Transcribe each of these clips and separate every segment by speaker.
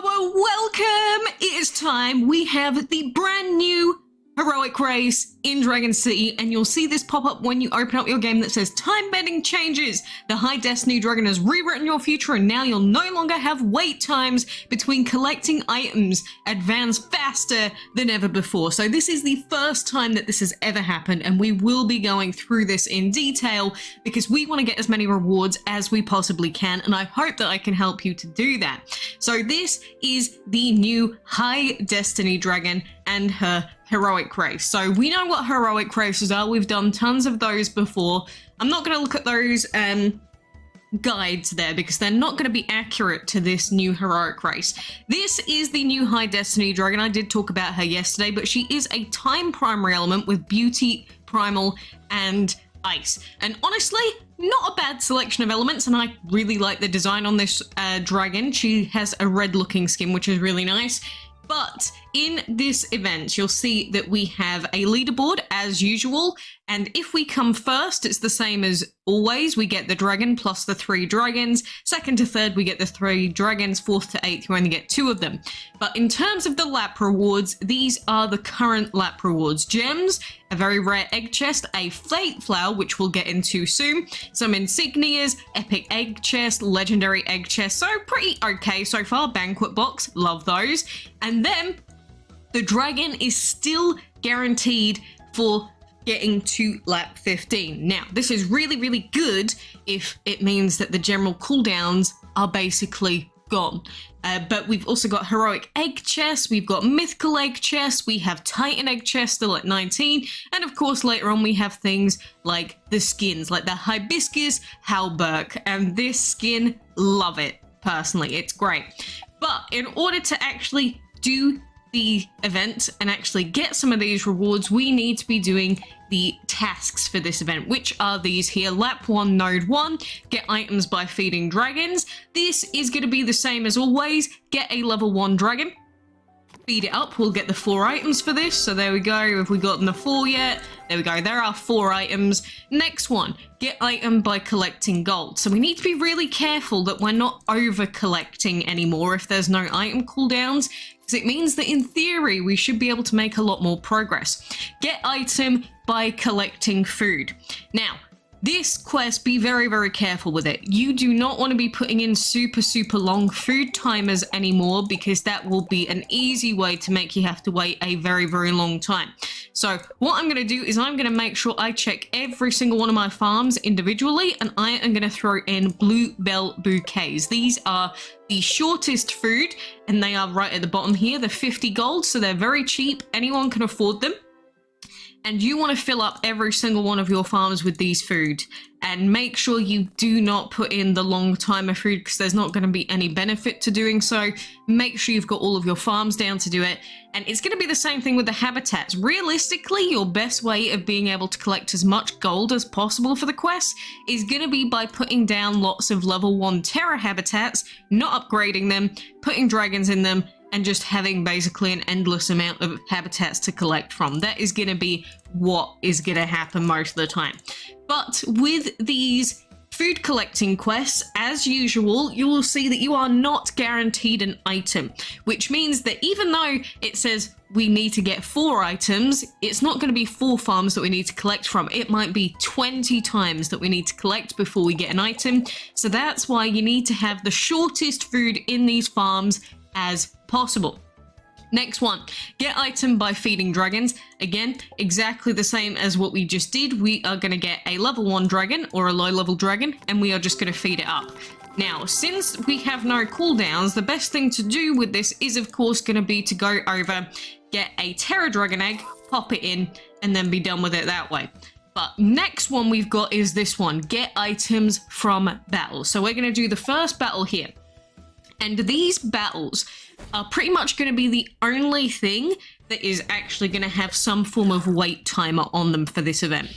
Speaker 1: Welcome! It is time. We have the brand new heroic race in Dragon City, and you'll see this pop up when you open up your game that says time bending changes. The High Destiny Dragon has rewritten your future, and now you'll no longer have wait times between collecting items. Advance faster than ever before. So this is the first time that this has ever happened, and we will be going through this in detail because we want to get as many rewards as we possibly can, and I hope that I can help you to do that. So this is the new High Destiny Dragon and her heroic race. So we know what heroic races are. We've done tons of those before. I'm not going to look at those guides there because they're not going to be accurate to this new heroic race. This is the new High Destiny Dragon. I did talk about her yesterday, but she is a time primary element with beauty, primal, and ice. And honestly, not a bad selection of elements, and I really like the design on this dragon. She has a red looking skin, which is really nice. But in this event, you'll see that we have a leaderboard as usual. And if we come first, it's the same as always. We get the dragon plus the 3 dragons. Second to third, we get the 3 dragons. Fourth to eighth, you only get 2 of them. But in terms of the lap rewards, these are the current lap rewards. Gems, a very rare egg chest, a fate flower, which we'll get into soon, some insignias, epic egg chest, legendary egg chest. So pretty okay so far. Banquet box, love those. And then the dragon is still guaranteed for getting to lap 15. Now, this is really, really good if it means that the general cooldowns are basically gone. But we've also got heroic egg chests, we've got mythical egg chests, we have titan egg chests still at 19, and of course later on we have things like the skins, like the hibiscus halberg, and this skin, love it personally, it's great. But in order to actually do the event and actually get some of these rewards, we need to be doing the tasks for this event, which are these here. Lap 1, Node 1, get items by feeding dragons. This is going to be the same as always. Get a level 1 dragon. Feed it up, we'll get the 4 items for this. So there we go. Have we gotten the 4 yet? There we go, there are 4 items. Next one, get item by collecting gold. So we need to be really careful that we're not over collecting anymore if there's no item cooldowns, because it means that in theory we should be able to make a lot more progress. Get item by collecting food. Now, this quest, be very, very careful with it. You do not want to be putting in super long food timers anymore, because that will be an easy way to make you have to wait a very, very long time. So what I'm going to do is I'm going to make sure I check every single one of my farms individually, and I am going to throw in bluebell bouquets. These are the shortest food, and they are right at the bottom here. They're 50 gold, so they're very cheap. Anyone can afford them. And you want to fill up every single one of your farms with these food, and make sure you do not put in the long timer food, because there's not going to be any benefit to doing so. Make sure you've got all of your farms down to do it. And it's going to be the same thing with the habitats. Realistically, your best way of being able to collect as much gold as possible for the quest is going to be by putting down lots of level 1 terra habitats, not upgrading them, putting dragons in them, and just having basically an endless amount of habitats to collect from. That is going to be what is going to happen most of the time. But with these food collecting quests, as usual, you will see that you are not guaranteed an item, which means that even though it says we need to get 4 items, it's not going to be 4 farms that we need to collect from. It might be 20 times that we need to collect before we get an item. So that's why you need to have the shortest food in these farms as possible. Next one, get item by feeding dragons. Again, exactly the same as what we just did. We are going to get a level 1 dragon or a low level dragon, and we are just going to feed it up. Now, since we have no cooldowns, the best thing to do with this is of course going to be to go over, get a terra dragon egg, pop it in, and then be done with it that way. But next one we've got is this one, get items from battles. So we're going to do the first battle here. And these battles are pretty much going to be the only thing that is actually going to have some form of wait timer on them for this event.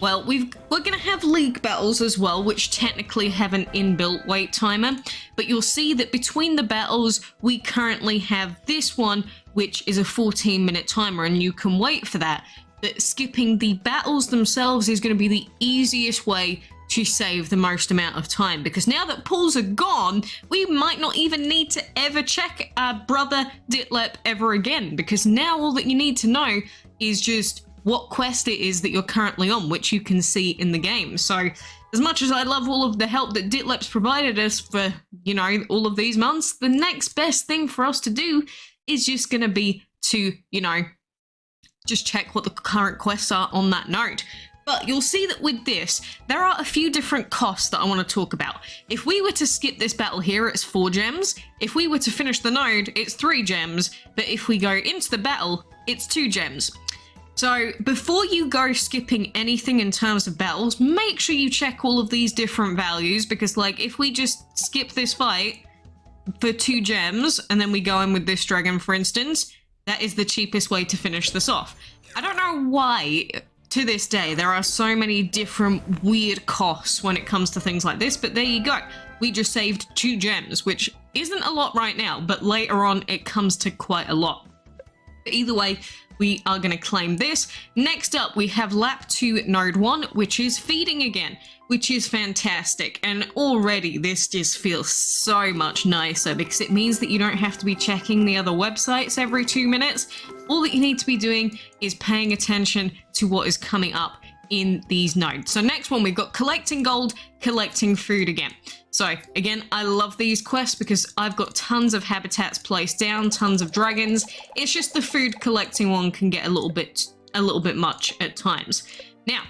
Speaker 1: Well, we're going to have league battles as well, which technically have an inbuilt wait timer, but you'll see that between the battles, we currently have this one, which is a 14-minute timer, and you can wait for that. That skipping the battles themselves is going to be the easiest way to save the most amount of time, because now that pools are gone, we might not even need to ever check our brother Ditlep ever again, because now all that you need to know is just what quest it is that you're currently on, which you can see in the game. So as much as I love all of the help that Ditlep's provided us for, you know, all of these months, the next best thing for us to do is just going to be to, you know, just check what the current quests are on that node. But you'll see that with this, there are a few different costs that I want to talk about. If we were to skip this battle here, it's 4 gems. If we were to finish the node, it's 3 gems. But if we go into the battle, it's 2 gems. So before you go skipping anything in terms of battles, make sure you check all of these different values, because like if we just skip this fight for 2 gems and then we go in with this dragon, for instance, that is the cheapest way to finish this off. I don't know why to this day there are so many different weird costs when it comes to things like this, but there you go. We just saved 2 gems, which isn't a lot right now, but later on it comes to quite a lot. But either way, we are going to claim this. Next up, we have lap 2 node 1, which is feeding again, which is fantastic. And already this just feels so much nicer, because it means that you don't have to be checking the other websites every 2 minutes. All that you need to be doing is paying attention to what is coming up in these nodes. So next one, we've got collecting gold, collecting food again. So again, I love these quests because I've got tons of habitats placed down, tons of dragons. It's just the food collecting one can get a little bit much at times. Now,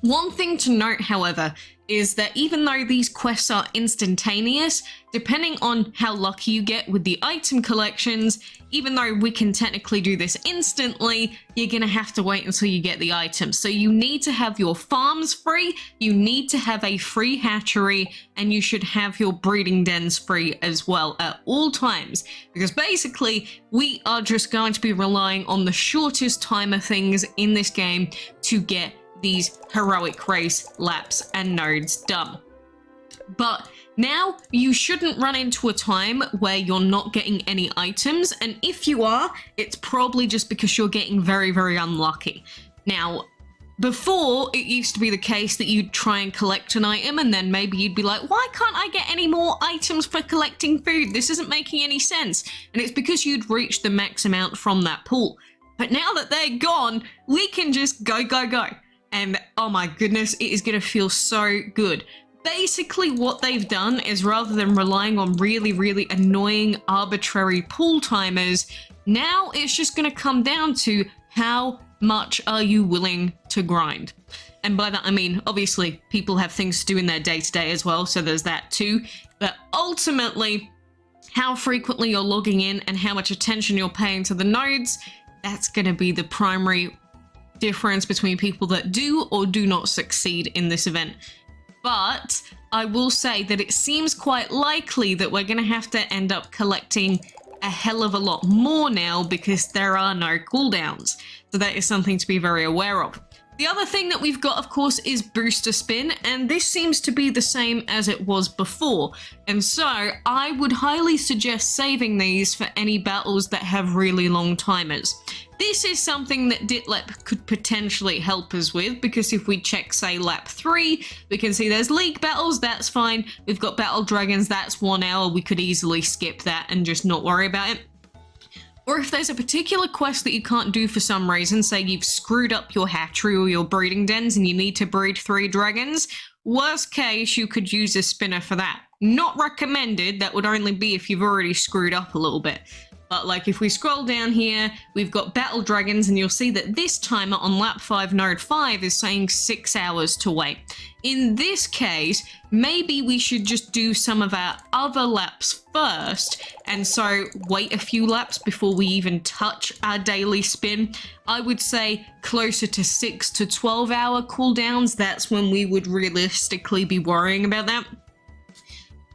Speaker 1: one thing to note, however, is that even though these quests are instantaneous, depending on how lucky you get with the item collections, even though we can technically do this instantly, you're gonna have to wait until you get the items. So you need to have your farms free, you need to have a free hatchery, and you should have your breeding dens free as well at all times. Because basically, we are just going to be relying on the shortest time of things in this game to get these heroic race laps and nodes done. But now you shouldn't run into a time where you're not getting any items, and if you are, it's probably just because you're getting very, very unlucky. Now, before, it used to be the case that you'd try and collect an item and then maybe you'd be like, why can't I get any more items for collecting food? This isn't making any sense. And it's because you'd reached the max amount from that pool. But now that they're gone, we can just go, go, go. And oh my goodness, it is going to feel so good. Basically what they've done is, rather than relying on really, really annoying arbitrary pool timers, now it's just going to come down to how much are you willing to grind. And by that I mean, obviously, people have things to do in their day-to-day as well, so there's that too. But ultimately, how frequently you're logging in and how much attention you're paying to the nodes, that's going to be the primary difference between people that do or do not succeed in this event. But I will say that it seems quite likely that we're going to have to end up collecting a hell of a lot more now, because there are no cooldowns. So that is something to be very aware of. The other thing that we've got, of course, is booster spin, and this seems to be the same as it was before. And so I would highly suggest saving these for any battles that have really long timers. This is something that Ditlep could potentially help us with, because if we check, say, lap 3, we can see there's league battles, that's fine. We've got battle dragons, that's 1 hour, we could easily skip that and just not worry about it. Or if there's a particular quest that you can't do for some reason, say you've screwed up your hatchery or your breeding dens and you need to breed 3 dragons, worst case, you could use a spinner for that. Not recommended, that would only be if you've already screwed up a little bit. But like if we scroll down here, we've got battle dragons, and you'll see that this timer on lap 5 node 5 is saying 6 hours to wait. In this case, maybe we should just do some of our other laps first, and so wait a few laps before we even touch our daily spin. I would say closer to 6 to 12 hour cooldowns, that's when we would realistically be worrying about that.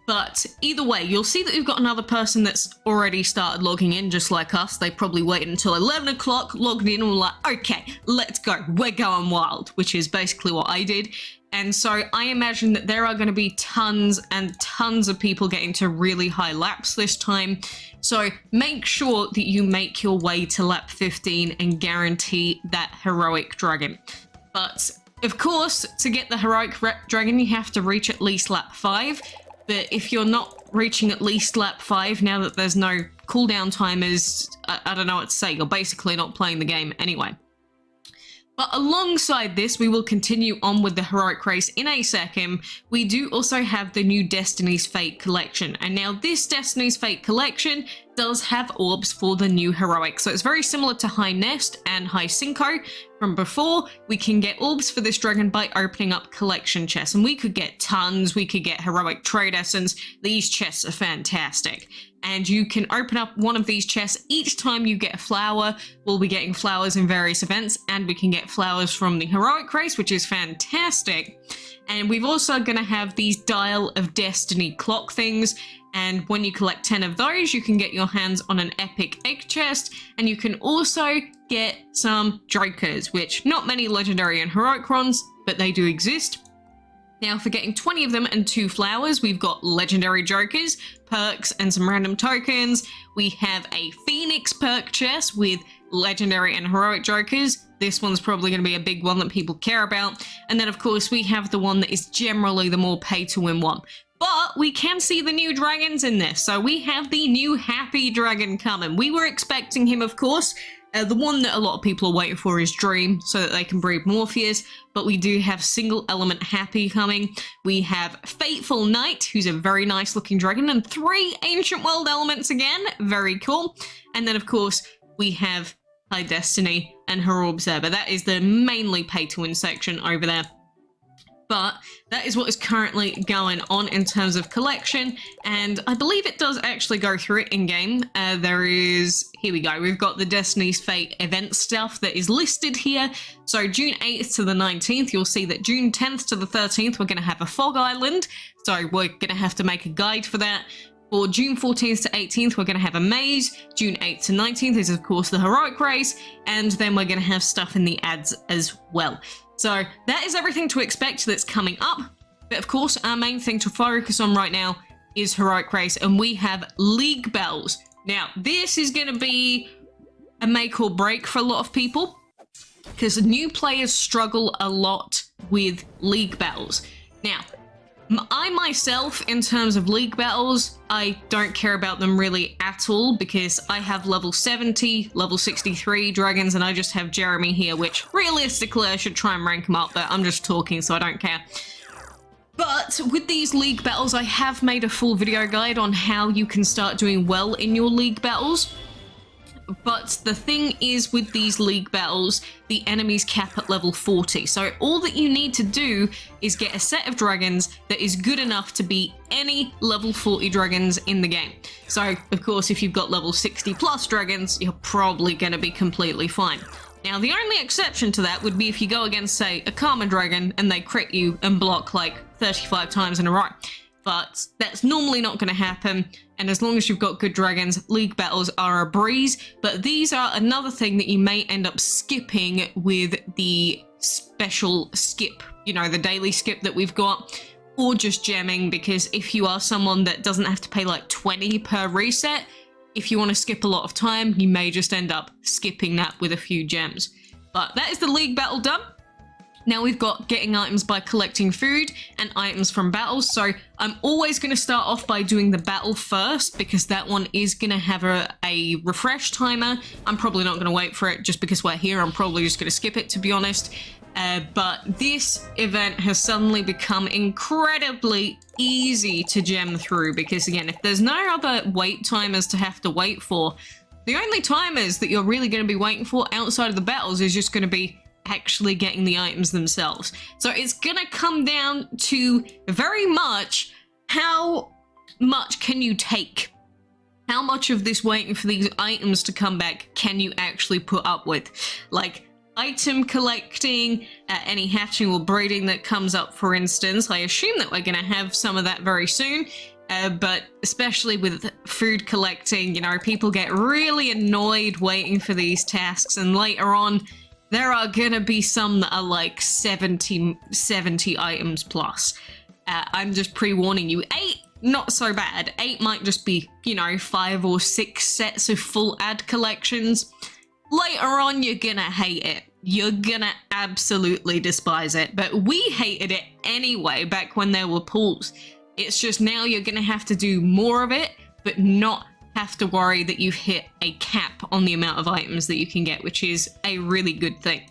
Speaker 1: But either way, you'll see that we've got another person that's already started logging in, just like us. They probably waited until 11 o'clock, logged in, and were like, okay, let's go, we're going wild, which is basically what I did. And so I imagine that there are going to be tons and tons of people getting to really high laps this time. So make sure that you make your way to lap 15 and guarantee that heroic dragon. But Of course, to get the heroic dragon, you have to reach at least lap 5. But if you're not reaching at least lap 5, now that there's no cooldown timers, I don't know what to say, you're basically not playing the game anyway. But alongside this, we will continue on with the heroic race in a second. We do also have the new Destiny's Fate collection. And now this Destiny's Fate collection does have orbs for the new heroic. So it's very similar to High Nest and High Cinco from before. We can get orbs for this dragon by opening up collection chests. And we could get tons, we could get heroic trade essence. These chests are fantastic. And you can open up one of these chests each time you get a flower. We'll be getting flowers in various events, and we can get flowers from the heroic race, which is fantastic. And we've also going to have these Dial of Destiny clock things, and when you collect 10 of those, you can get your hands on an epic egg chest, and you can also get some jokers, which not many legendary and heroic ones, but they do exist. Now, for getting 20 of them and 2 flowers, we've got legendary jokers, perks, and some random tokens. We have a Phoenix perk chest with legendary and heroic jokers. This one's probably going to be a big one that people care about. And then, of course, we have the one that is generally the more pay-to-win one. But we can see the new dragons in this. So we have the new Happy Dragon coming. We were expecting him, of course. The one that a lot of people are waiting for is Dream, so that they can breed Morpheus, but we do have Single Element Happy coming. We have Fateful Knight, who's a very nice looking dragon, and 3 Ancient World elements again, very cool. And then, of course, we have High Destiny and her orbs there, but that is the mainly pay-to-win section over there. But that is what is currently going on in terms of collection, and I believe it does actually go through it in-game. There is, here we go, we've got the Destiny's Fate event stuff that is listed here. So June 8th to the 19th, you'll see that June 10th to the 13th, we're going to have a Fog Island, so we're going to have to make a guide for that. For June 14th to 18th, we're going to have a maze. June 8th to 19th is, of course, the heroic race, and then we're going to have stuff in the ads as well. So that is everything to expect that's coming up. But of course, our main thing to focus on right now is heroic race, and we have League Bells. Now, this is going to be a make or break for a lot of people, because new players struggle a lot with League Bells. Now, I myself, in terms of League Battles, I don't care about them really at all, because I have level 70, level 63 dragons, and I just have Jeremy here, which realistically I should try and rank him up, but I'm just talking, so I don't care. But with these League Battles, I have made a full video guide on how you can start doing well in your League Battles. But the thing is, with these League Battles, the enemies cap at level 40. So all that you need to do is get a set of dragons that is good enough to beat any level 40 dragons in the game. So, of course, if you've got level 60 plus dragons, you're probably going to be completely fine. Now, the only exception to that would be if you go against, say, a Karma Dragon and they crit you and block like 35 times in a row. But that's normally not going to happen, and as long as you've got good dragons, League Battles are a breeze. But these are another thing that you may end up skipping with the special skip, you know, the daily skip that we've got, or just gemming, because if you are someone that doesn't have to pay like 20 per reset, if you want to skip a lot of time, you may just end up skipping that with a few gems. But that is the League Battle done. Now we've got getting items by collecting food and items from battles, so I'm always going to start off by doing the battle first, because that one is going to have a refresh timer. I'm probably not going to wait for it just because we're here. I'm probably just going to skip it, to be honest. But this event has suddenly become incredibly easy to gem through, because again, if there's no other wait timers to have to wait for, the only timers that you're really going to be waiting for outside of the battles is just going to be actually getting the items themselves. So it's gonna come down to very much how much can you take? How much of this waiting for these items to come back can you actually put up with? Like item collecting, any hatching or breeding that comes up, for instance. I assume that we're gonna have some of that very soon. But especially with food collecting, you know, people get really annoyed waiting for these tasks, and later on there are gonna be some that are like 70 items plus. I'm just pre-warning you. 8, not so bad. 8 might just be, you know, 5 or 6 sets of full ad collections. Later on, you're gonna hate it. you're gonna absolutely despise it. But we hated it anyway back when there were pools. It's just now you're gonna have to do more of it, but not have to worry that you've hit a cap on the amount of items that you can get, which is a really good thing.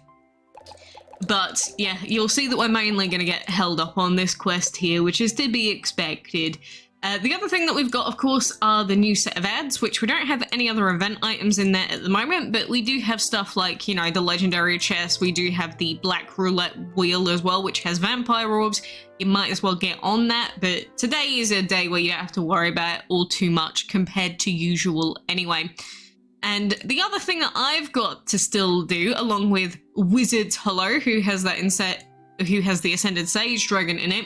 Speaker 1: But yeah, you'll see that we're mainly going to get held up on this quest here, which is to be expected. The other thing that we've got, of course, are the new set of ads, which we don't have any other event items in there at the moment, but we do have stuff like, you know, the legendary chest. We do have the black roulette wheel as well, which has vampire orbs. You might as well get on that, but today is a day where you don't have to worry about it all too much compared to usual anyway. And the other thing that I've got to still do, along with Wizard's Hollow, who has the Ascended Sage Dragon in it,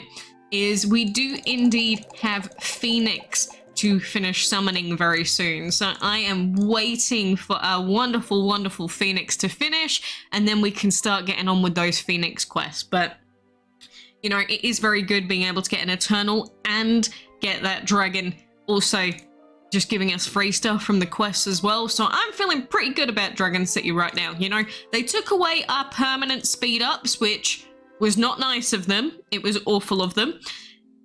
Speaker 1: is we do indeed have Phoenix to finish summoning very soon. So I am waiting for our wonderful, wonderful Phoenix to finish, and then we can start getting on with those Phoenix quests. But, you know, it is very good being able to get an Eternal and get that dragon also just giving us free stuff from the quests as well. So I'm feeling pretty good about Dragon City right now. You know, they took away our permanent speed ups, which was not nice of them. It was awful of them.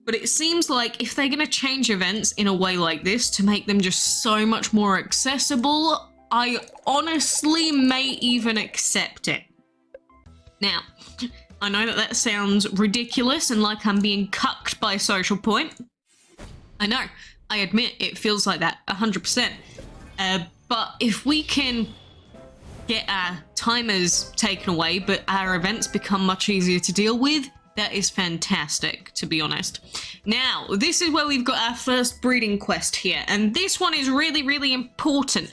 Speaker 1: But it seems like if they're going to change events in a way like this to make them just so much more accessible, I honestly may even accept it. Now, I know that that sounds ridiculous and like I'm being cucked by Social Point. I know. I admit it feels like that 100%. But if we can get our timers taken away, but our events become much easier to deal with, that is fantastic, to be honest. Now, this is where we've got our first breeding quest here, and this one is really, really important.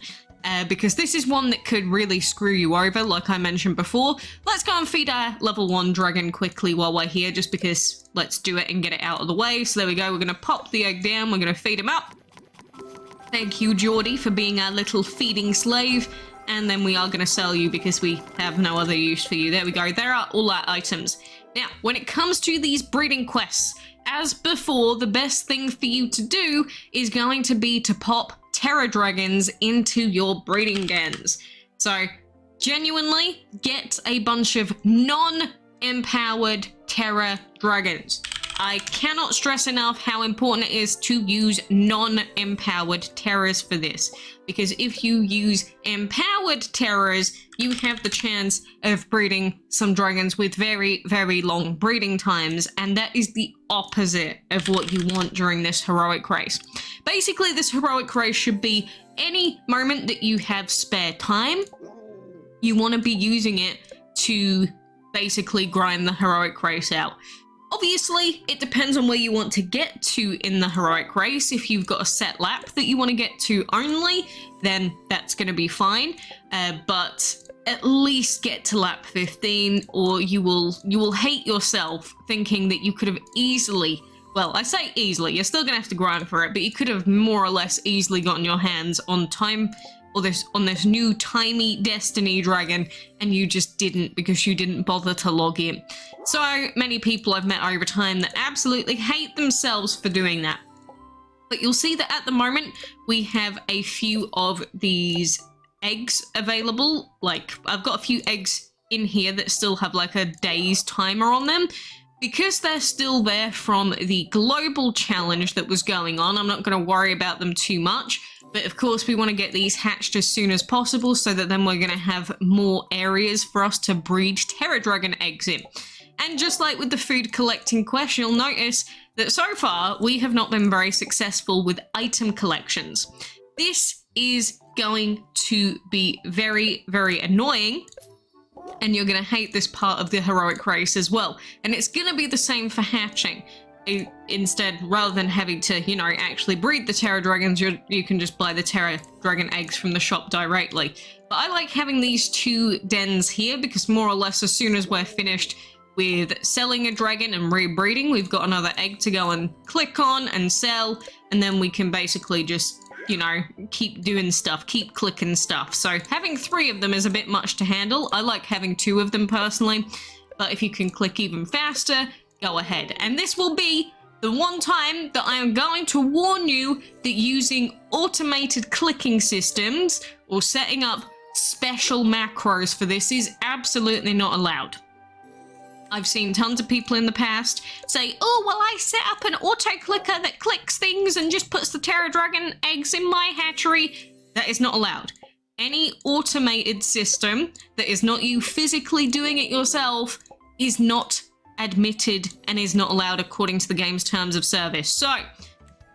Speaker 1: Because this is one that could really screw you over, like I mentioned before. Let's go and feed our level 1 dragon quickly while we're here, just because let's do it and get it out of the way. So there we go, we're going to pop the egg down, we're going to feed him up. Thank you, Geordie, for being our little feeding slave. And then we are going to sell you because we have no other use for you. There we go, there are all our items. Now, when it comes to these breeding quests, as before, the best thing for you to do is going to be to pop terra dragons into your breeding dens. So genuinely get a bunch of non-empowered terra dragons. I cannot stress enough how important it is to use non-empowered terras for this, because if you use empowered terras, you have the chance of breeding some dragons with very, very long breeding times, and that is the opposite of what you want during this heroic race. Basically, this heroic race should be any moment that you have spare time, you want to be using it to basically grind the heroic race out. Obviously, it depends on where you want to get to in the heroic race. If you've got a set lap that you want to get to only, then that's going to be fine. But at least get to lap 15, or you will hate yourself thinking that you could have easily, well, I say easily, you're still going to have to grind for it, but you could have more or less easily gotten your hands on time, or on this new timey Destiny dragon, and you just didn't because you didn't bother to log in. So many people I've met over time that absolutely hate themselves for doing that. But you'll see that at the moment we have a few of these eggs available. Like, I've got a few eggs in here that still have like a day's timer on them. Because they're still there from the global challenge that was going on, I'm not going to worry about them too much. But of course, we want to get these hatched as soon as possible so that then we're going to have more areas for us to breed terra dragon eggs in. And just like with the food collecting quest, you'll notice that so far we have not been very successful with item collections. This is going to be very, very annoying, and you're going to hate this part of the heroic race as well. And it's going to be the same for hatching. Instead, rather than having to, you know, actually breed the terra dragons, you can just buy the terra dragon eggs from the shop directly. But I like having these two dens here because more or less as soon as we're finished with selling a dragon and rebreeding, we've got another egg to go and click on and sell, and then we can basically just, you know, keep doing stuff, keep clicking stuff. So having 3 of them is a bit much to handle. I like having 2 of them personally, but if you can click even faster, go ahead. And this will be the one time that I am going to warn you that using automated clicking systems or setting up special macros for this is absolutely not allowed. I've seen tons of people in the past say, oh, well, I set up an auto clicker that clicks things and just puts the Terra Dragon eggs in my hatchery. That is not allowed. Any automated system that is not you physically doing it yourself is not admitted and is not allowed according to the game's terms of service. So,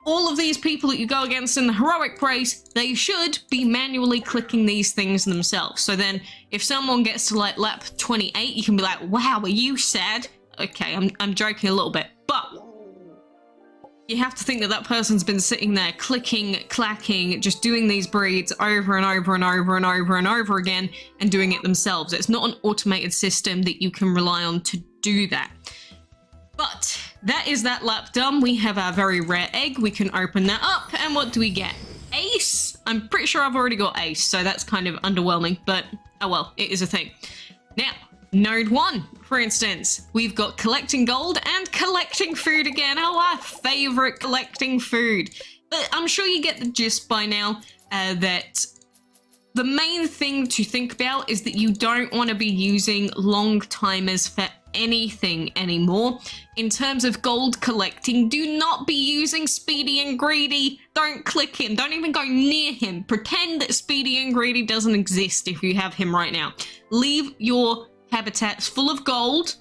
Speaker 1: all of these people that you go against in the heroic race, they should be manually clicking these things themselves. So then, if someone gets to like lap 28, you can be like, wow, are you sad? Okay, I'm joking a little bit, but you have to think that that person's been sitting there clicking, clacking, just doing these breeds over and over and over and over and over again and doing it themselves. It's not an automated system that you can rely on to do that. But that is that lap done. We have our very rare egg. We can open that up, and what do we get? Ace? I'm pretty sure I've already got ace, so that's kind of underwhelming, but oh well, it is a thing. Now, node 1, for instance, we've got collecting gold and collecting food again. Oh, our favorite, collecting food. But I'm sure you get the gist by now that the main thing to think about is that you don't want to be using long timers for anything anymore. In terms of gold collecting, do not be using Speedy and Greedy. Don't click him. Don't even go near him. Pretend that Speedy and Greedy doesn't exist if you have him right now. Leave your habitats full of gold,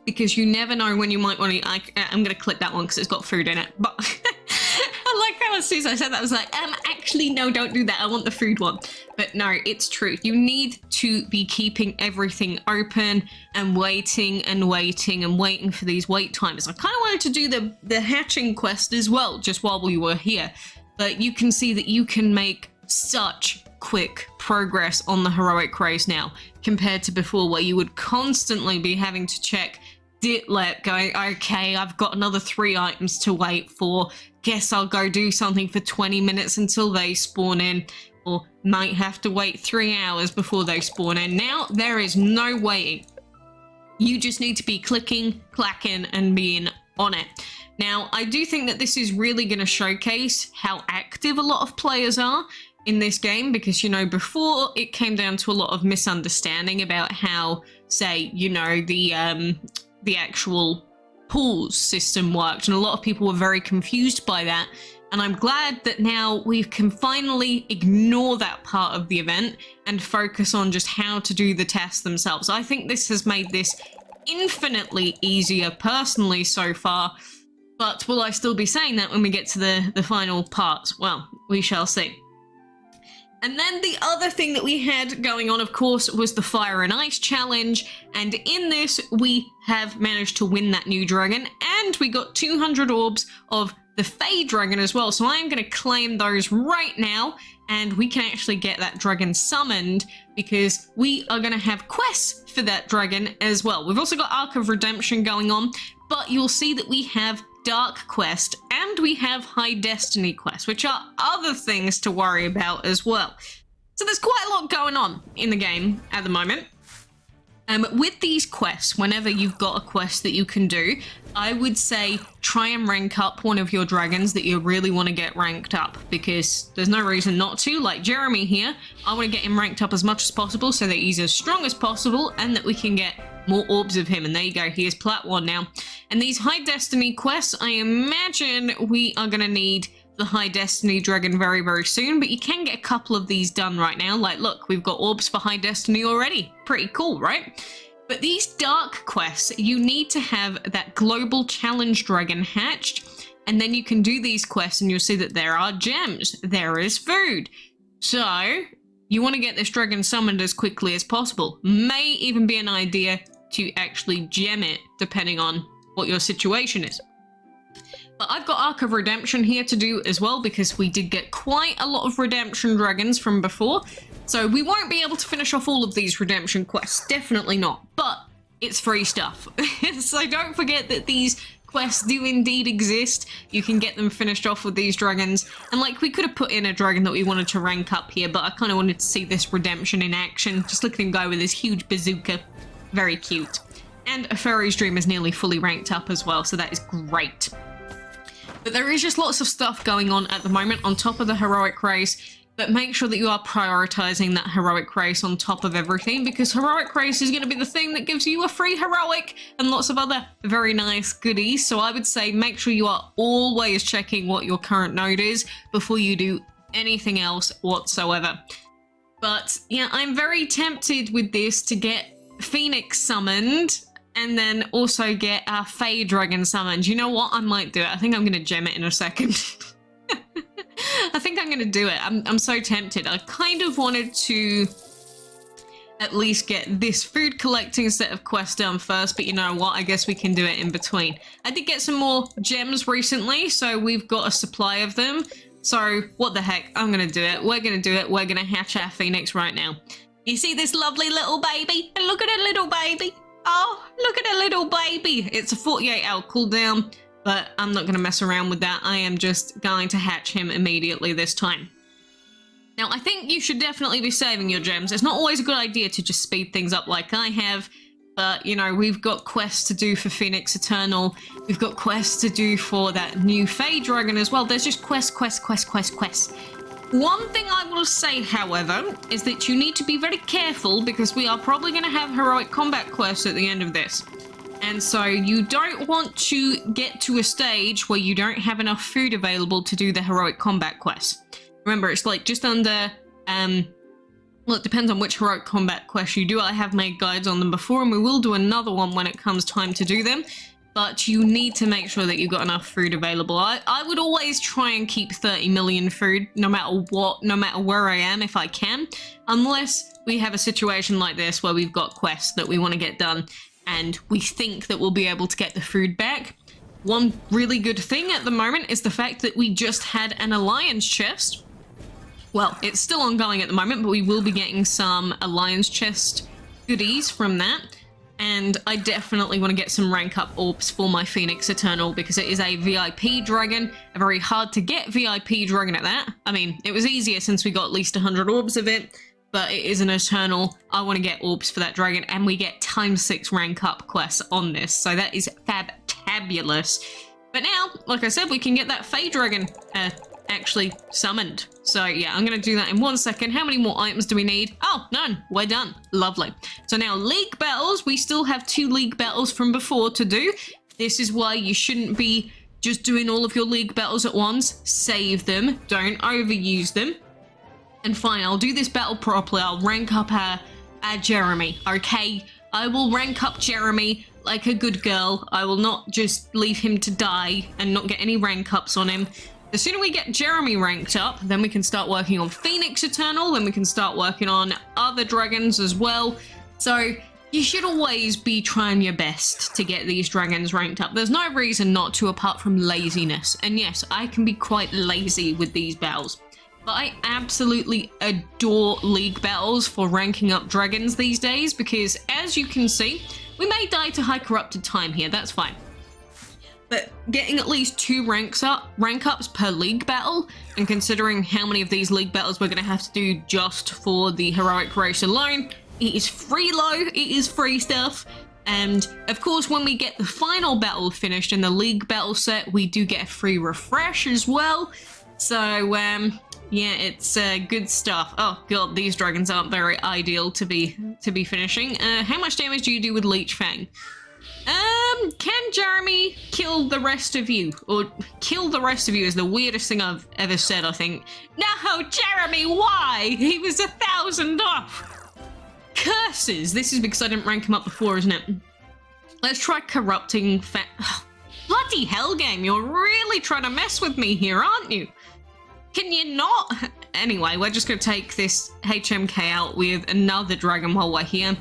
Speaker 1: because you never know when you might want to. I'm going to click that one because it's got food in it. But I like how as soon as I said that, I was like, actually, no, don't do that. I want the food one. But no, it's true. You need to be keeping everything open and waiting and waiting and waiting for these wait times. I kind of wanted to do the hatching quest as well, just while we were here. But you can see that you can make such quick progress on the heroic race now compared to before, where you would constantly be having to check Ditlet going, okay, I've got another 3 items to wait for. Guess I'll go do something for 20 minutes until they spawn in, or might have to wait 3 hours before they spawn in. Now there is no waiting. You just need to be clicking, clacking, and being on it. Now, I do think that this is really going to showcase how active a lot of players are in this game, because, you know, before it came down to a lot of misunderstanding about how, say, you know, the actual pools system worked, and a lot of people were very confused by that. And I'm glad that now we can finally ignore that part of the event and focus on just how to do the tests themselves. I think this has made this infinitely easier personally so far, but will I still be saying that when we get to the final parts? Well, we shall see. And then the other thing that we had going on, of course, was the Fire and Ice Challenge. And in this, we have managed to win that new dragon. And we got 200 orbs of the Fey Dragon as well. So I am going to claim those right now. And we can actually get that dragon summoned, because we are going to have quests for that dragon as well. We've also got Arc of Redemption going on. But you'll see that we have Dark Quest and we have High Destiny Quest, which are other things to worry about as well. So there's quite a lot going on in the game at the moment. With these quests, whenever you've got a quest that you can do, I would say try and rank up one of your dragons that you really want to get ranked up, because there's no reason not to. Like Jeremy here, I want to get him ranked up as much as possible so that he's as strong as possible and that we can get more orbs of him. And there you go, he is Plat 1 now. And these High Destiny quests, I imagine we are going to need the High Destiny Dragon very, very soon, but you can get a couple of these done right now. Like, look, we've got orbs for High Destiny already. Pretty cool, right? But these Dark quests, you need to have that Global Challenge Dragon hatched, and then you can do these quests and you'll see that there are gems, there is food. So, you want to get this dragon summoned as quickly as possible. May even be an idea to actually gem it, depending on what your situation is. But I've got Arc of Redemption here to do as well, because we did get quite a lot of redemption dragons from before. So we won't be able to finish off all of these redemption quests, definitely not. But it's free stuff. So don't forget that these quests do indeed exist. You can get them finished off with these dragons. And like, we could have put in a dragon that we wanted to rank up here, but I kind of wanted to see this redemption in action. Just look at him go with his huge bazooka. Very cute. And a Fairy's Dream is nearly fully ranked up as well, so that is great. But there is just lots of stuff going on at the moment on top of the heroic race. but make sure that you are prioritizing that heroic race on top of everything, because heroic race is going to be the thing that gives you a free heroic and lots of other very nice goodies. So I would say make sure you are always checking what your current node is before you do anything else whatsoever. But yeah, I'm very tempted with this to get Phoenix summoned and then also get our Fey Dragon summoned. You know what? I might do it. I think I'm going to gem it in a second. I think I'm going to do it. I'm so tempted. I kind of wanted to at least get this food collecting set of quests done first, but you know what? I guess we can do it in between. I did get some more gems recently, so we've got a supply of them. So what the heck? I'm going to do it. We're going to do it. We're going to hatch our Phoenix right now. You see this lovely little baby? Look at a little baby. Oh, look at a little baby. It's a 48-hour cooldown. But I'm not going to mess around with that. I am just going to hatch him immediately this time. Now, I think you should definitely be saving your gems. It's not always a good idea to just speed things up like I have. But, you know, we've got quests to do for Phoenix Eternal. We've got quests to do for that new Fey Dragon as well. There's just quests. One thing I will say, however, is that you need to be very careful because we are probably going to have heroic combat quests at the end of this. And so you don't want to get to a stage where you don't have enough food available to do the heroic combat quest. Remember, it's like just under, well, it depends on which heroic combat quest you do. I have made guides on them before, and we will do another one when it comes time to do them. But you need to make sure that you've got enough food available. I would always try and keep 30 million food, no matter what, no matter where I am, if I can. Unless we have a situation like this where we've got quests that we want to get done, and we think that we'll be able to get the food back. One really good thing at the moment is the fact that we just had an Alliance chest. Well, it's still ongoing at the moment, but we will be getting some Alliance chest goodies from that. And I definitely want to get some rank up orbs for my Phoenix Eternal because it is a VIP dragon, a very hard to get VIP dragon at that. I mean, it was easier since we got at least 100 orbs of it. But it is an Eternal. I want to get orbs for that dragon, and we get ×6 rank up quests on this, so that is fabulous. But now, like I said, we can get that Fey Dragon actually summoned. So yeah, I'm going to do that in 1 second. How many more items do we need? Oh, none. We're done. Lovely. So now League Battles. We still have 2 League Battles from before to do. This is why you shouldn't be just doing all of your League Battles at once. Save them. Don't overuse them. And fine, I'll do this battle properly. I'll rank up our Jeremy, okay? I will rank up Jeremy like a good girl. I will not just leave him to die and not get any rank ups on him. The sooner we get Jeremy ranked up, then we can start working on Phoenix Eternal, then we can start working on other dragons as well. So you should always be trying your best to get these dragons ranked up. There's no reason not to apart from laziness. And yes, I can be quite lazy with these battles. But I absolutely adore League Battles for ranking up dragons these days because, as you can see, we may die to high corrupted time here, that's fine. But getting at least 2 rank ups per League Battle, and considering how many of these League Battles we're going to have to do just for the heroic race alone, it is free it is free stuff. And of course, when we get the final battle finished in the League Battle set, we do get a free refresh as well. So, yeah, it's good stuff. Oh god, these dragons aren't very ideal to be finishing. How much damage do you do with Leech Fang? Can Jeremy kill the rest of you? Or kill the rest of you is the weirdest thing I've ever said, I think. No, Jeremy, why? He was 1,000 off. Curses! This is because I didn't rank him up before, isn't it? Let's try corrupting bloody hell game, you're really trying to mess with me here, aren't you? Can you not? Anyway, we're just going to take this HMK out with another dragon while we're here.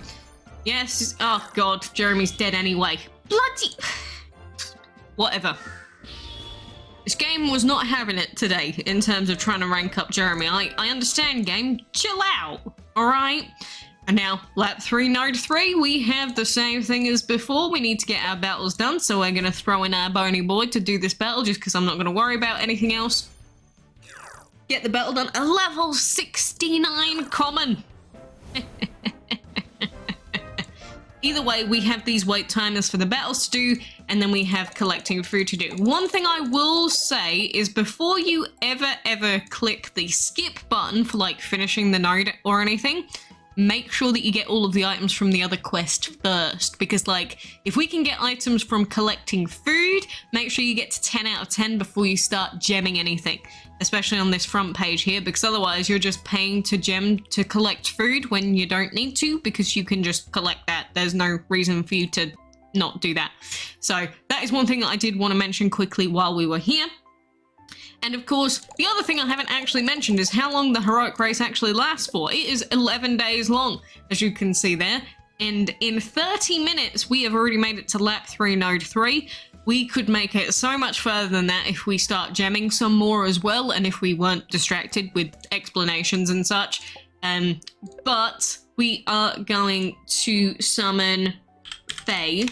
Speaker 1: Yes, oh god, Jeremy's dead anyway. Bloody... Whatever. This game was not having it today in terms of trying to rank up Jeremy. I understand, game. Chill out, alright? And now, lap 3, node 3, we have the same thing as before. We need to get our battles done, so we're going to throw in our bony boy to do this battle just because I'm not going to worry about anything else. Get the battle done. A level 69 common. Either way, we have these wait timers for the battles to do, and then we have collecting food to do. One thing I will say is before you ever click the skip button for like finishing the node or anything, make sure that you get all of the items from the other quest first, because like if we can get items from collecting food, make sure you get to 10 out of 10 before you start gemming anything, especially on this front page here, because otherwise you're just paying to gem to collect food when you don't need to, because you can just collect that. There's no reason for you to not do that. So that is one thing that I did want to mention quickly while we were here. And of course, the other thing I haven't actually mentioned is how long the heroic race actually lasts for. It is 11 days long, as you can see there. And in 30 minutes, we have already made it to lap 3, node 3. We could make it so much further than that if we start gemming some more as well, and if we weren't distracted with explanations and such. But we are going to summon Faye.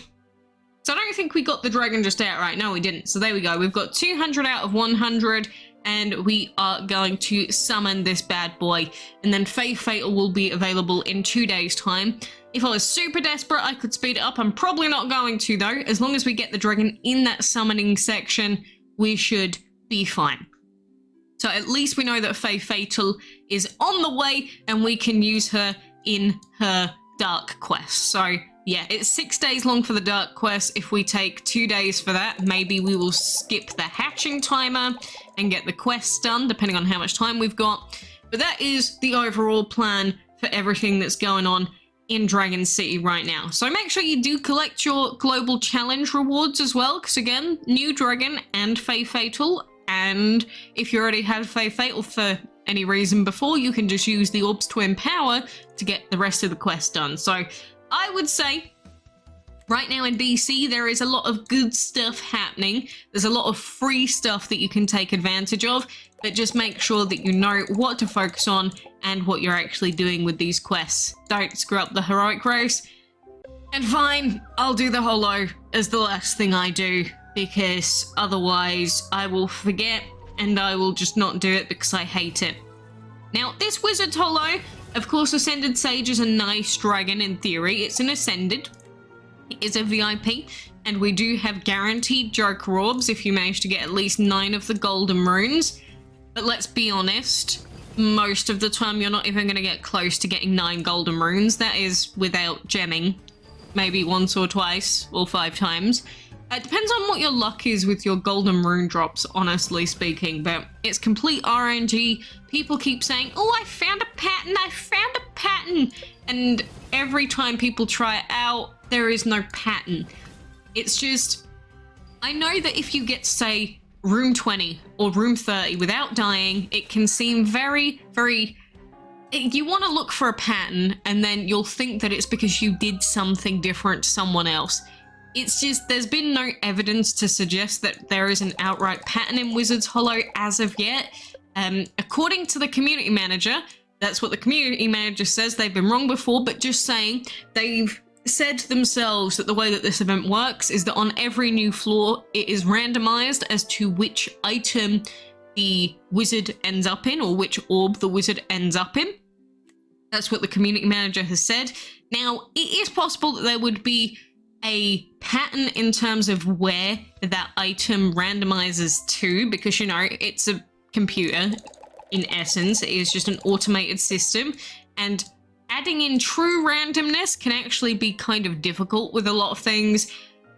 Speaker 1: So I don't think we got the dragon just outright. No, we didn't. So there we go. We've got 200 out of 100, and we are going to summon this bad boy. And then Fae Fatal will be available in 2 days' time. If I was super desperate, I could speed it up. I'm probably not going to, though. As long as we get the dragon in that summoning section, we should be fine. So at least we know that Fae Fatal is on the way, and we can use her in her dark quest. So yeah, it's 6 days long for the dark quest. If we take 2 days for that, maybe we will skip the hatching timer and get the quests done, depending on how much time we've got. But that is the overall plan for everything that's going on in Dragon City right now. So make sure you do collect your global challenge rewards as well, because again, new dragon and Fae Fatal. And if you already had Fae Fatal for any reason before, you can just use the Orbs to empower to get the rest of the quest done. So I would say right now in DC, there is a lot of good stuff happening. There's a lot of free stuff that you can take advantage of, but just make sure that you know what to focus on and what you're actually doing with these quests. Don't screw up the heroic race. And fine, I'll do the Hollow as the last thing I do, because otherwise I will forget and I will just not do it because I hate it. Now, this Wizard's Hollow, of course, Ascended Sage is a nice dragon in theory. It's an Ascended. It is a VIP, and we do have guaranteed Joker Orbs if you manage to get at least 9 of the golden runes. But let's be honest, most of the time you're not even going to get close to getting 9 golden runes. That is without gemming. Maybe once or twice, or 5 times. It depends on what your luck is with your golden rune drops, honestly speaking, but it's complete RNG. People keep saying, oh, I found a pattern, I found a pattern. And every time people try it out, there is no pattern. It's just, I know that if you get, say, room 20 or room 30 without dying, it can seem very, very... You want to look for a pattern, and then you'll think that it's because you did something different to someone else. It's just, there's been no evidence to suggest that there is an outright pattern in Wizard's Hollow as of yet. According to the community manager, that's what the community manager says. They've been wrong before, but just saying, they've said themselves that the way that this event works is that on every new floor, it is randomized as to which item the wizard ends up in, or which orb the wizard ends up in. That's what the community manager has said. Now, it is possible that there would be a pattern in terms of where that item randomizes to, because, you know, it's a computer in essence. It is just an automated system, and adding in true randomness can actually be kind of difficult with a lot of things.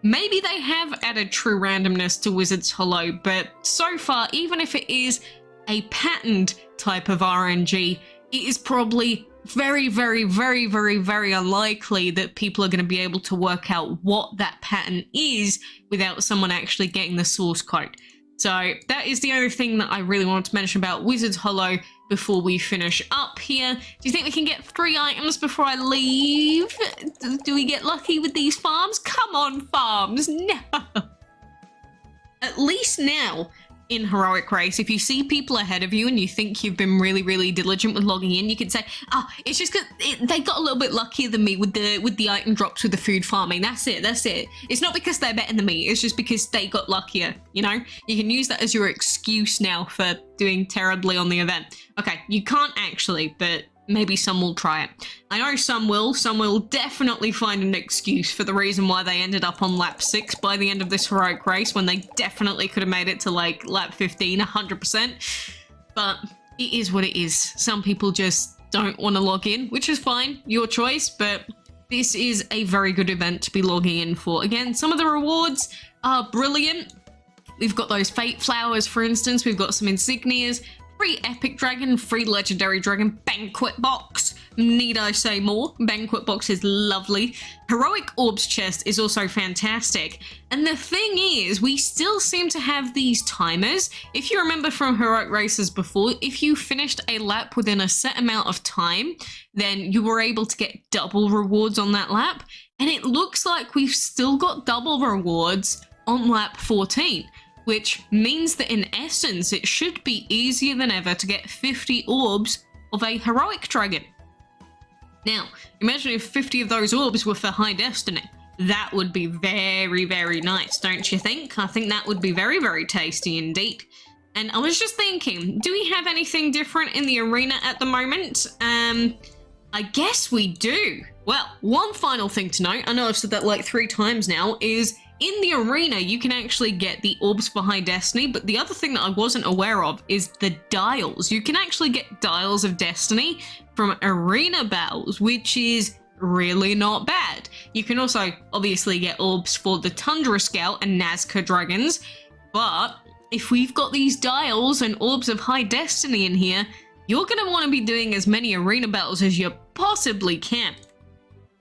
Speaker 1: Maybe they have added true randomness to Wizard's Hollow, but so far, even if it is a patterned type of RNG, it is probably very, very, very, very, very unlikely that people are going to be able to work out what that pattern is without someone actually getting the source code. So that is the only thing that I really wanted to mention about Wizard's Hollow before we finish up here. Do you think we can get 3 items before I leave? Do we get lucky with these farms? Come on, farms. No. At least now, in Heroic Race, if you see people ahead of you and you think you've been really, really diligent with logging in, you can say, oh, it's just because they got a little bit luckier than me with the item drops with the food farming. That's it. It's not because they're better than me. It's just because they got luckier, you know? You can use that as your excuse now for doing terribly on the event. Okay, you can't actually, but maybe some will try it. I know some will definitely find an excuse for the reason why they ended up on lap 6 by the end of this heroic race, when they definitely could have made it to like lap 15, 100%. But it is what it is. Some people just don't want to log in, which is fine, your choice, but this is a very good event to be logging in for. Again, some of the rewards are brilliant. We've got those fate flowers, for instance. We've got some insignias, free epic dragon, free legendary dragon, banquet box. Need I say more? Banquet box is lovely. Heroic orbs chest is also fantastic. And the thing is, we still seem to have these timers. If you remember from heroic races before, if you finished a lap within a set amount of time, then you were able to get double rewards on that lap. And it looks like we've still got double rewards on lap 14. Which means that in essence, it should be easier than ever to get 50 orbs of a heroic dragon. Now, imagine if 50 of those orbs were for high destiny. That would be very, very nice, don't you think? I think that would be very, very tasty indeed. And I was just thinking, do we have anything different in the arena at the moment? I guess we do. Well, one final thing to note, I know I've said that like 3 times now, is in the arena, you can actually get the orbs for high destiny, but the other thing that I wasn't aware of is the dials. You can actually get dials of destiny from arena battles, which is really not bad. You can also obviously get orbs for the Tundra Scout and Nazca dragons, but if we've got these dials and orbs of high destiny in here, you're going to want to be doing as many arena battles as you possibly can.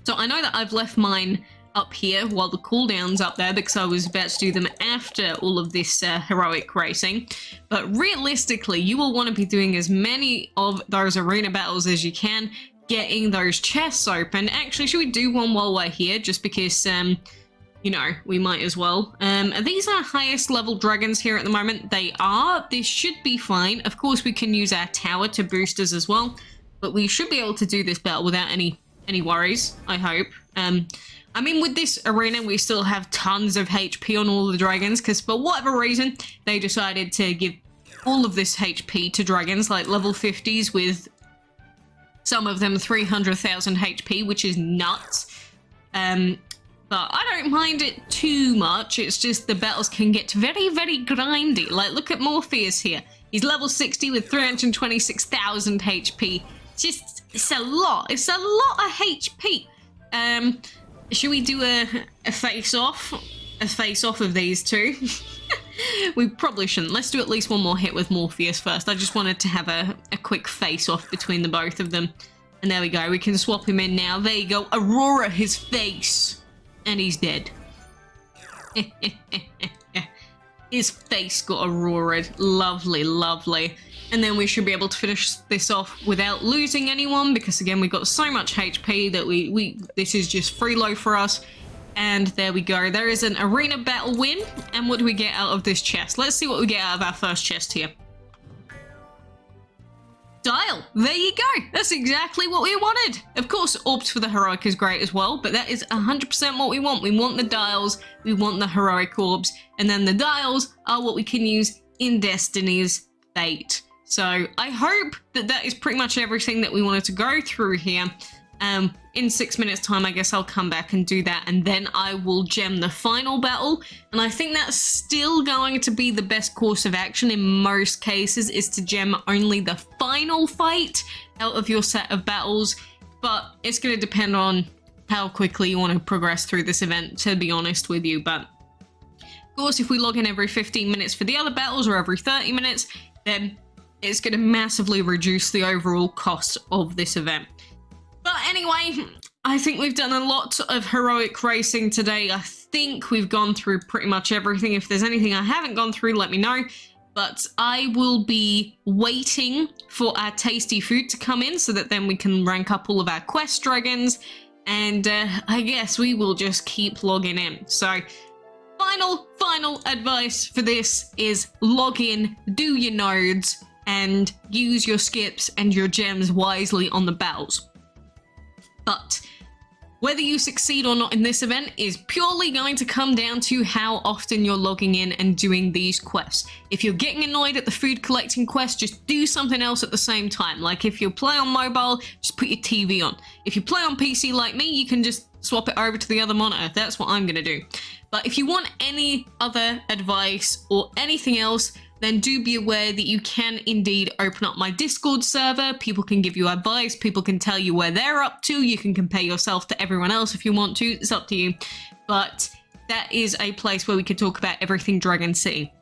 Speaker 1: So I know that I've left mine up here while the cooldown's up there because I was about to do them after all of this heroic racing. But realistically, you will want to be doing as many of those arena battles as you can, getting those chests open. Actually, should we do one while we're here? Just because, you know, we might as well. Are these our highest level dragons here at the moment? They are. This should be fine. Of course, we can use our tower to boost us as well. But we should be able to do this battle without any worries, I hope. I mean, with this arena, we still have tons of HP on all the dragons, because for whatever reason, they decided to give all of this HP to dragons, like level 50s, with some of them 300,000 HP, which is nuts. But I don't mind it too much. It's just the battles can get very, very grindy. Like, look at Morpheus here. He's level 60 with 326,000 HP. It's a lot. It's a lot of HP. Should we do a face-off? A face-off of these two? We probably shouldn't. Let's do at least one more hit with Morpheus first. I just wanted to have a quick face-off between the both of them. And there we go. We can swap him in now. There you go. Aurora his face. And he's dead. His face got Aurora'd. Lovely, lovely. And then we should be able to finish this off without losing anyone, because again, we've got so much HP that this is just freeload for us. And there we go. There is an arena battle win. And what do we get out of this chest? Let's see what we get out of our first chest here. Dial. There you go. That's exactly what we wanted. Of course, orbs for the heroic is great as well, but that is 100% what we want. We want the dials. We want the heroic orbs. And then the dials are what we can use in Destiny's Fate. So I hope that that is pretty much everything that we wanted to go through here. In 6 minutes time, I guess I'll come back and do that, and then I will gem the final battle. And I think that's still going to be the best course of action in most cases, is to gem only the final fight out of your set of battles. But it's going to depend on how quickly you want to progress through this event, to be honest with you. But of course, if we log in every 15 minutes for the other battles, or every 30 minutes, then it's going to massively reduce the overall cost of this event. But anyway, I think we've done a lot of heroic racing today. I think we've gone through pretty much everything. If there's anything I haven't gone through, let me know. But I will be waiting for our tasty food to come in so that then we can rank up all of our quest dragons. And I guess we will just keep logging in. So final advice for this is log in, do your nodes, and use your skips and your gems wisely on the battles. But Whether you succeed or not in this event is purely going to come down to how often you're logging in and doing these quests. If you're getting annoyed at the food collecting quest, just do something else at the same time. Like if you play on mobile, just put your TV on. If you play on PC like me, you can just swap it over to the other monitor. That's what I'm gonna do. But if you want any other advice or anything else, then do be aware that you can indeed open up my Discord server. People can give you advice, people can tell you where they're up to, you can compare yourself to everyone else if you want to, it's up to you. But that is a place where we could talk about everything Dragon City.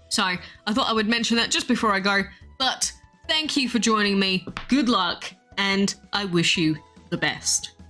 Speaker 1: So I thought I would mention that just before I go, but thank you for joining me, good luck, and I wish you the best.